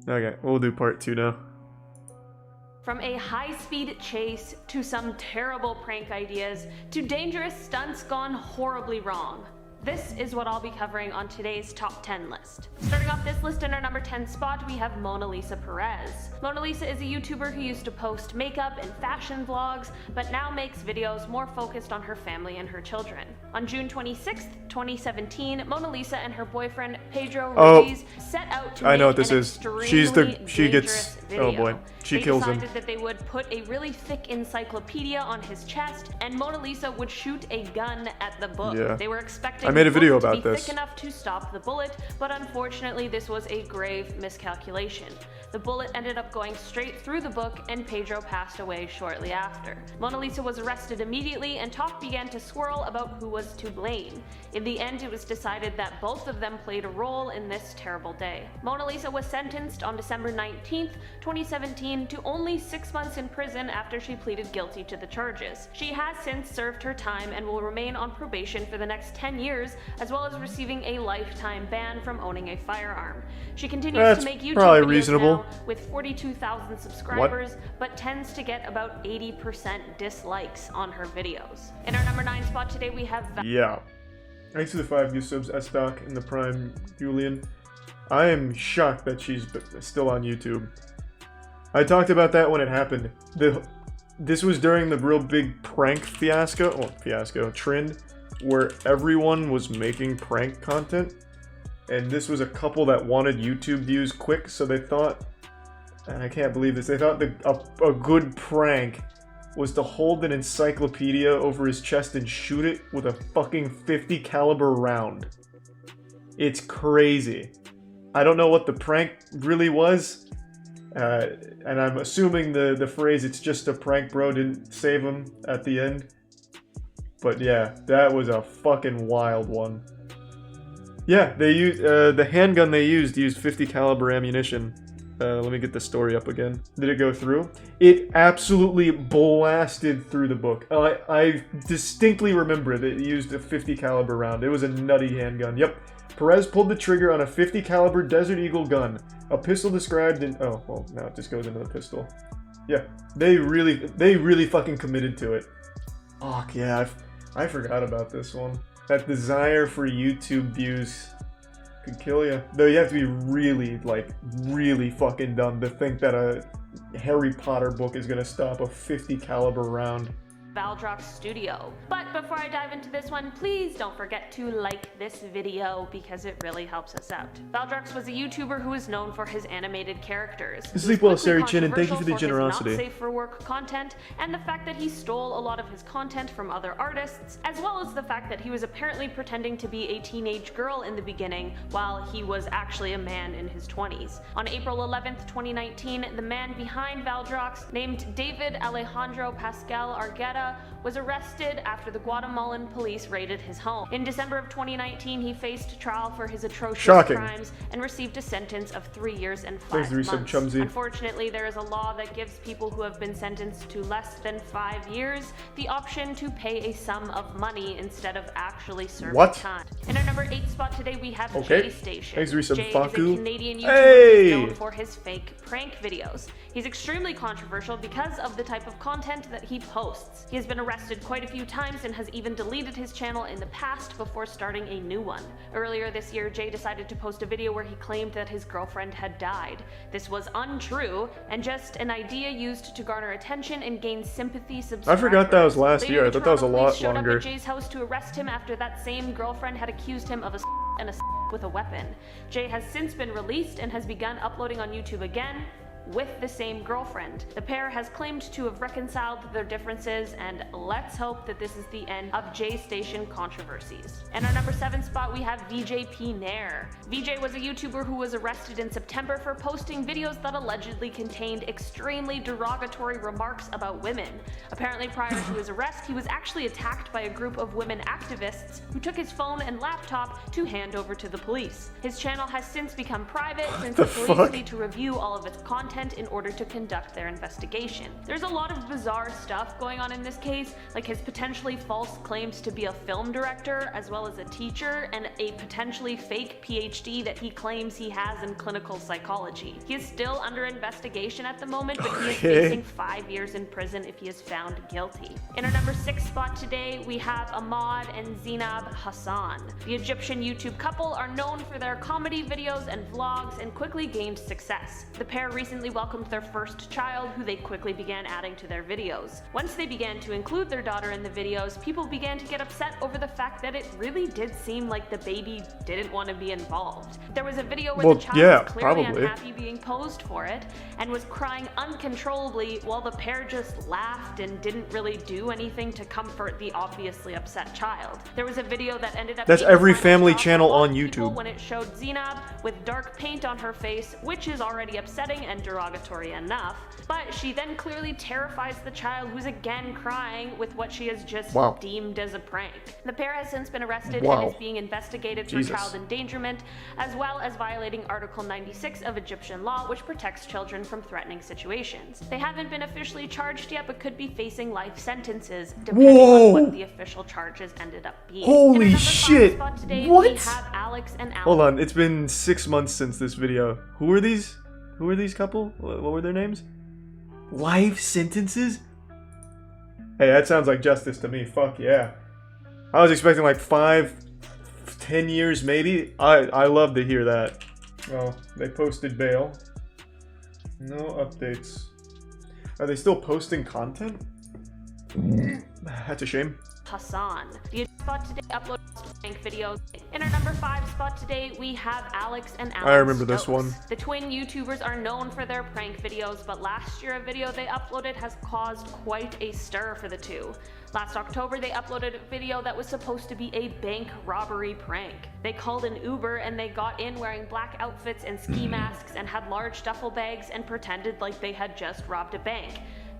Okay, we'll do part 2 now. From a high-speed chase, to some terrible prank ideas, to dangerous stunts gone horribly wrong. This is what I'll be covering on today's top 10 list. Starting off this list in our number 10 spot, we have Mona Lisa Perez. Mona Lisa is a YouTuber who used to post makeup and fashion vlogs, but now makes videos more focused on her family and her children. On June 26th, 2017, Mona Lisa and her boyfriend Pedro Ruiz set out to I know make what this an is. extremely She gets. video. Oh boy, she kills him. They decided that they would put a really thick encyclopedia on his chest, and Mona Lisa would shoot a gun at the book. Yeah. They were expecting I made a the book video to about be this. thick enough to stop the bullet, but unfortunately this was a grave miscalculation. The bullet ended up going straight through the book, and Pedro passed away shortly after. Mona Lisa was arrested immediately, and talk began to swirl about who was to blame. In the end, it was decided that both of them played a role in this terrible day. Mona Lisa was sentenced on December 19th, 2017 to only 6 months in prison after she pleaded guilty to the charges. She has since served her time and will remain on probation for the next 10 years, as well as receiving a lifetime ban from owning a firearm. She continues to make YouTube videos reasonable. now with 42,000 subscribers, but tends to get about 80% dislikes on her videos. In our number 9 spot today, we have Yeah. Thanks to the 5 new subs, S-Doc and the Prime Julian. I am shocked that she's still on YouTube. I talked about that when it happened. This was during the real big prank trend, where everyone was making prank content. And this was a couple that wanted YouTube views quick, so they thought, and I can't believe this, they thought a good prank was to hold an encyclopedia over his chest and shoot it with a fucking .50 caliber round. It's crazy. I don't know what the prank really was, and I'm assuming the phrase "it's just a prank, bro" didn't save him at the end. But yeah, that was a fucking wild one. Yeah, they used the handgun they used .50 caliber ammunition. Let me get the story up again. Did it go through? It absolutely blasted through the book. I distinctly remember it. It used a .50 caliber round. It was a nutty handgun. Yep. Perez pulled the trigger on a .50 caliber Desert Eagle gun. A pistol described in... Oh, well, now it just goes into the pistol. Yeah, they really fucking committed to it. Fuck, yeah, I forgot about this one. That desire for YouTube views could kill you. Though you have to be really fucking dumb to think that a Harry Potter book is gonna stop a .50 caliber round. Valdrox Studio. But before I dive into this one, please don't forget to like this video because it really helps us out. Valdrox was a YouTuber who is known for his animated characters. Sleep well, Sari Chin, and thank you for the generosity. Not safe for work content, and the fact that he stole a lot of his content from other artists, as well as the fact that he was apparently pretending to be a teenage girl in the beginning while he was actually a man in his 20s. On April 11th, 2019, the man behind Valdrox, named David Alejandro Pascal Argueta, was arrested after the Guatemalan police raided his home. In December of 2019, he faced trial for his atrocious crimes and received a sentence of 3 years and 5 months. Unfortunately, there is a law that gives people who have been sentenced to less than 5 years the option to pay a sum of money instead of actually serving time. In our number 8 spot today, we have Jay Station. Jay is a Canadian YouTuber who is known for his fake prank videos. He's extremely controversial because of the type of content that he posts. He has been arrested quite a few times and has even deleted his channel in the past before starting a new one. Earlier this year, Jay decided to post a video where he claimed that his girlfriend had died. This was untrue and just an idea used to garner attention and gain sympathy subscribers. I forgot that was last year. I thought that was a lot showed longer. up at Jay's house to arrest him after that same girlfriend had accused him of a with a weapon. Jay has since been released and has begun uploading on YouTube again with the same girlfriend. The pair has claimed to have reconciled their differences, and let's hope that this is the end of Jay Station controversies. In our number 7 spot, we have VJ Nair. VJ was a YouTuber who was arrested in September for posting videos that allegedly contained extremely derogatory remarks about women. Apparently, prior to his arrest, he was actually attacked by a group of women activists who took his phone and laptop to hand over to the police. His channel has since become private since the police need to review all of its content content in order to conduct their investigation. There's a lot of bizarre stuff going on in this case, like his potentially false claims to be a film director as well as a teacher, and a potentially fake PhD that he claims he has in clinical psychology. He is still under investigation at the moment, but he is facing 5 years in prison if he is found guilty. In our number 6 spot today, we have Ahmad and Zainab Hassan. The Egyptian YouTube couple are known for their comedy videos and vlogs and quickly gained success. The pair recently welcomed their first child, who they quickly began adding to their videos. Once they began to include their daughter in the videos, people began to get upset over the fact that it really did seem like the baby didn't want to be involved. There was a video where the child was clearly unhappy being posed for it and was crying uncontrollably while the pair just laughed and didn't really do anything to comfort the obviously upset child. There was a video that ended up being every family channel on YouTube when it showed Zainab with dark paint on her face, which is already upsetting and derogatory enough, but she then clearly terrifies the child, who's again crying with what she has just deemed as a prank. The pair has since been arrested and is being investigated for child endangerment, as well as violating Article 96 of Egyptian law, which protects children from threatening situations. They haven't been officially charged yet, but could be facing life sentences depending on what the official charges ended up being. Holy shit! Today, what? We have Alex and Alex. Hold on, it's been 6 months since this video. Who are these? Who are these couple? What were their names? Life sentences? Hey, that sounds like justice to me. Fuck yeah. I was expecting like 5-10 years maybe. I love to hear that. Well, they posted bail. No updates. Are they still posting content? That's a shame. Hassan. The spot today uploaded prank videos. In our number 5 spot today, we have Alex and Alex. I remember this one. The twin YouTubers are known for their prank videos, but last year a video they uploaded has caused quite a stir for the two. Last October, they uploaded a video that was supposed to be a bank robbery prank. They called an Uber and they got in wearing black outfits and ski masks and had large duffel bags and pretended like they had just robbed a bank.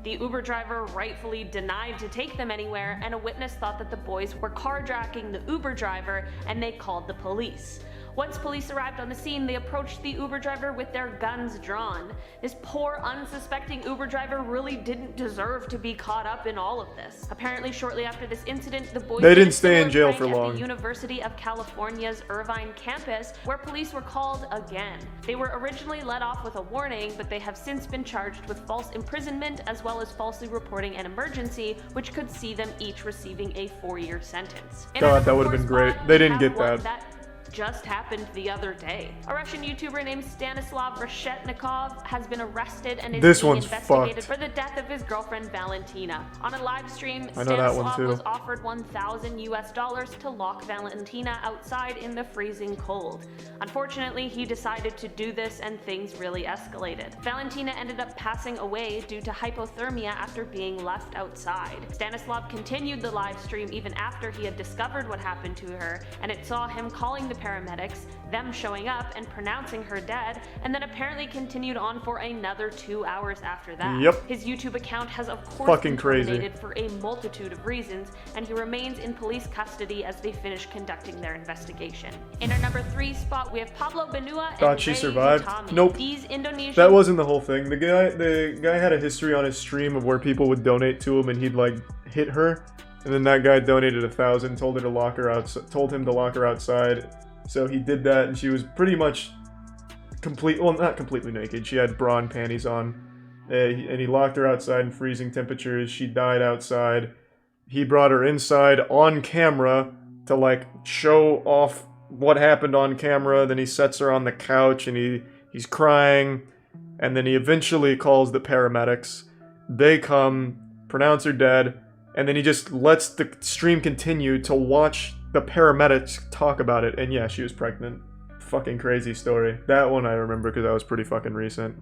The Uber driver rightfully denied to take them anywhere, and a witness thought that the boys were carjacking the Uber driver, and they called the police. Once police arrived on the scene, they approached the Uber driver with their guns drawn. This poor, unsuspecting Uber driver really didn't deserve to be caught up in all of this. Apparently, shortly after this incident, the boys didn't stay in jail for long. At the University of California's Irvine campus, where police were called again. They were originally let off with a warning, but they have since been charged with false imprisonment as well as falsely reporting an emergency, which could see them each receiving a 4-year sentence. God, that would have been great. They didn't get that. Just happened the other day. A Russian YouTuber named Stanislav Reshetnikov has been arrested and is being investigated for the death of his girlfriend Valentina. On a live stream, Stanislav was offered $1,000 to lock Valentina outside in the freezing cold. Unfortunately, he decided to do this and things really escalated. Valentina ended up passing away due to hypothermia after being left outside. Stanislav continued the live stream even after he had discovered what happened to her, and it saw him calling the paramedics, them showing up and pronouncing her dead, and then apparently continued on for another 2 hours after that. Yep. His YouTube account has of course been terminated for a multitude of reasons, and he remains in police custody as they finish conducting their investigation. In our number 3 spot, we have Pablo Benua and Thought she survived. Utami. Nope. These Indonesian... That wasn't the whole thing. The guy had a history on his stream of where people would donate to him and he'd like hit her, and then that guy donated $1,000, told him to lock her outside. So he did that, and she was pretty much not completely naked. She had bra and panties on, and he locked her outside in freezing temperatures. She died outside. He brought her inside on camera to like show off what happened on camera. Then he sets her on the couch, and he's crying, and then he eventually calls the paramedics. They come, pronounce her dead, and then he just lets the stream continue to watch the paramedics talk about it, and yeah, she was pregnant. Fucking crazy story. That one I remember because that was pretty fucking recent.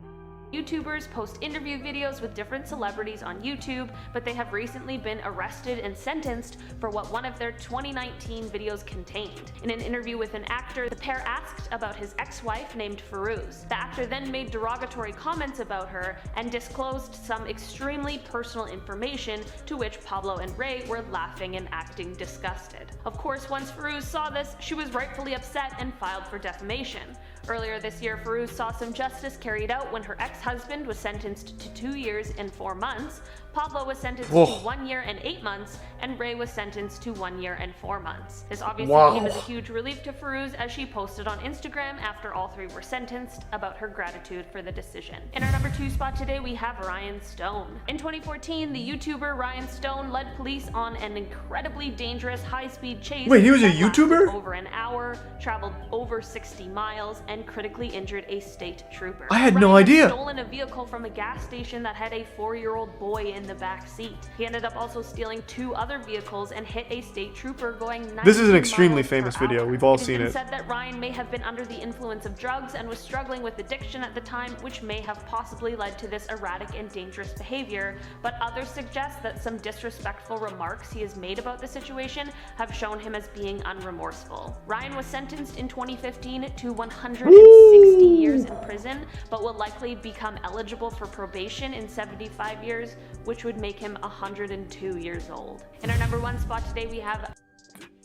YouTubers post interview videos with different celebrities on YouTube, but they have recently been arrested and sentenced for what one of their 2019 videos contained. In an interview with an actor, the pair asked about his ex-wife named Firuz. The actor then made derogatory comments about her and disclosed some extremely personal information, to which Pablo and Ray were laughing and acting disgusted. Of course, once Firuz saw this, she was rightfully upset and filed for defamation. Earlier this year, Firuz saw some justice carried out when her ex-husband was sentenced to 2 years and 4 months, Pablo was sentenced to 1 year and 8 months, and Ray was sentenced to 1 year and 4 months. This obviously came as a huge relief to Firuz as she posted on Instagram after all 3 were sentenced about her gratitude for the decision. In our number 2 spot today, we have Ryan Stone. In 2014, the YouTuber Ryan Stone led police on an incredibly dangerous high-speed chase. Wait, he was a that lasted YouTuber? over an hour, traveled over 60 miles, and critically injured a state trooper. I had no Ryan idea. had stolen a vehicle from a gas station that had a 4-year-old boy in the back seat. He ended up also stealing 2 other vehicles and hit a state trooper going 90 This is an extremely miles per famous video. hour. We've all It has seen been it. said that Ryan may have been under the influence of drugs and was struggling with addiction at the time, which may have possibly led to this erratic and dangerous behavior, but others suggest that some disrespectful remarks he has made about the situation have shown him as being unremorseful. Ryan was sentenced in 2015 to 160 years in prison, but will likely become eligible for probation in 75 years, which would make him 102 years old. In our number 1 spot today, we have...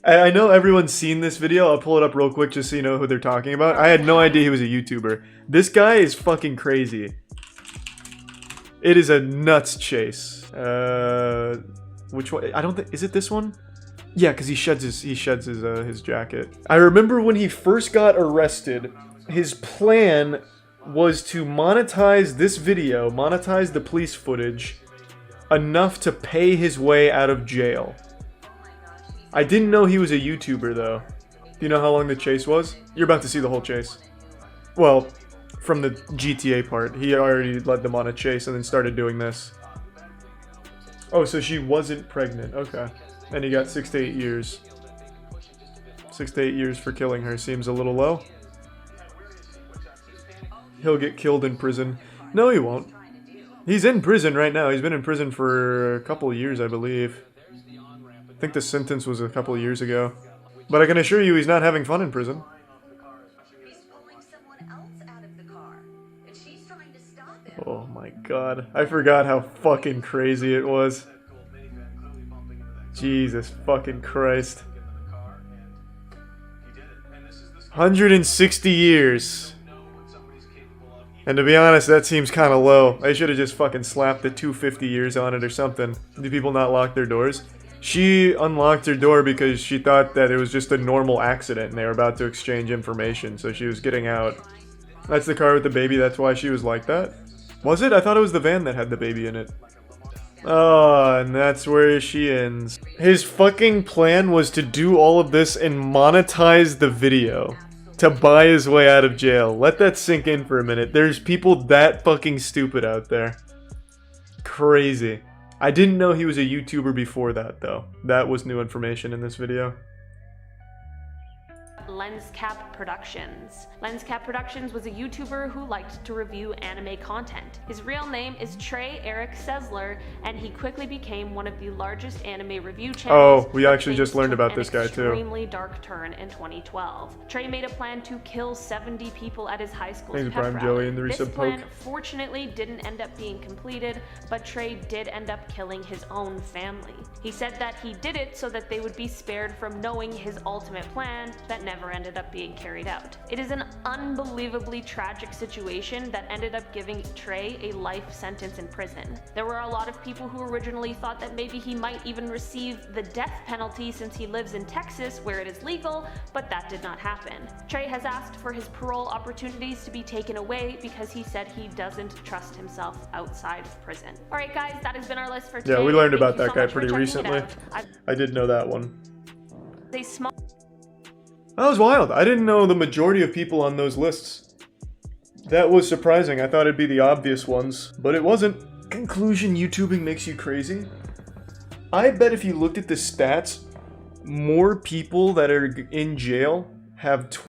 I know everyone's seen this video. I'll pull it up real quick just so you know who they're talking about. I had no idea he was a YouTuber. This guy is fucking crazy. It is a nuts chase. Which one? I don't think... Is it this one? Yeah, because he sheds his jacket. I remember when he first got arrested, his plan was to monetize this video, monetize the police footage, enough to pay his way out of jail. I didn't know he was a YouTuber, though. Do you know how long the chase was? You're about to see the whole chase. Well, from the GTA part. He already led them on a chase and then started doing this. Oh, so she wasn't pregnant. Okay. And he got 6 to 8 years. 6 to 8 years for killing her seems a little low. He'll get killed in prison. No, he won't. He's in prison right now. He's been in prison for a couple of years, I believe. I think the sentence was a couple of years ago. But I can assure you he's not having fun in prison. Oh my god. I forgot how fucking crazy it was. Jesus fucking Christ. 160 years. And to be honest, that seems kind of low. I should have just fucking slapped the 250 years on it or something. Do people not lock their doors? She unlocked her door because she thought that it was just a normal accident and they were about to exchange information, so she was getting out. That's the car with the baby, that's why she was like that? Was it? I thought it was the van that had the baby in it. Oh, and that's where she ends. His fucking plan was to do all of this and monetize the video. To buy his way out of jail. Let that sink in for a minute. There's people that fucking stupid out there. Crazy. I didn't know he was a YouTuber before that, though. That was new information in this video. LensCap Productions. LensCap Productions was a YouTuber who liked to review anime content. His real name is Trey Eric Sessler, and he quickly became one of the largest anime review channels. Oh, we actually just learned about this guy too. Extremely dark turn in 2012. Trey made a plan to kill 70 people at his high school's Thanks, pep Prime rally. Joey, and the This resub plan poke. fortunately didn't end up being completed, but Trey did end up killing his own family. He said that he did it so that they would be spared from knowing his ultimate plan that never ended up being carried out. It is an unbelievably tragic situation that ended up giving Trey a life sentence in prison. There were a lot of people who originally thought that maybe he might even receive the death penalty since he lives in Texas where it is legal, but that did not happen. Trey has asked for his parole opportunities to be taken away because he said he doesn't trust himself outside of prison. Alright guys, that has been our list for today. Yeah, we learned Thank about you that so guy much for pretty checking it recently. out. I did know that one. They small That was wild. I didn't know the majority of people on those lists. That was surprising. I thought it'd be the obvious ones, but it wasn't. Conclusion, YouTubing makes you crazy. I bet if you looked at the stats, more people that are in jail have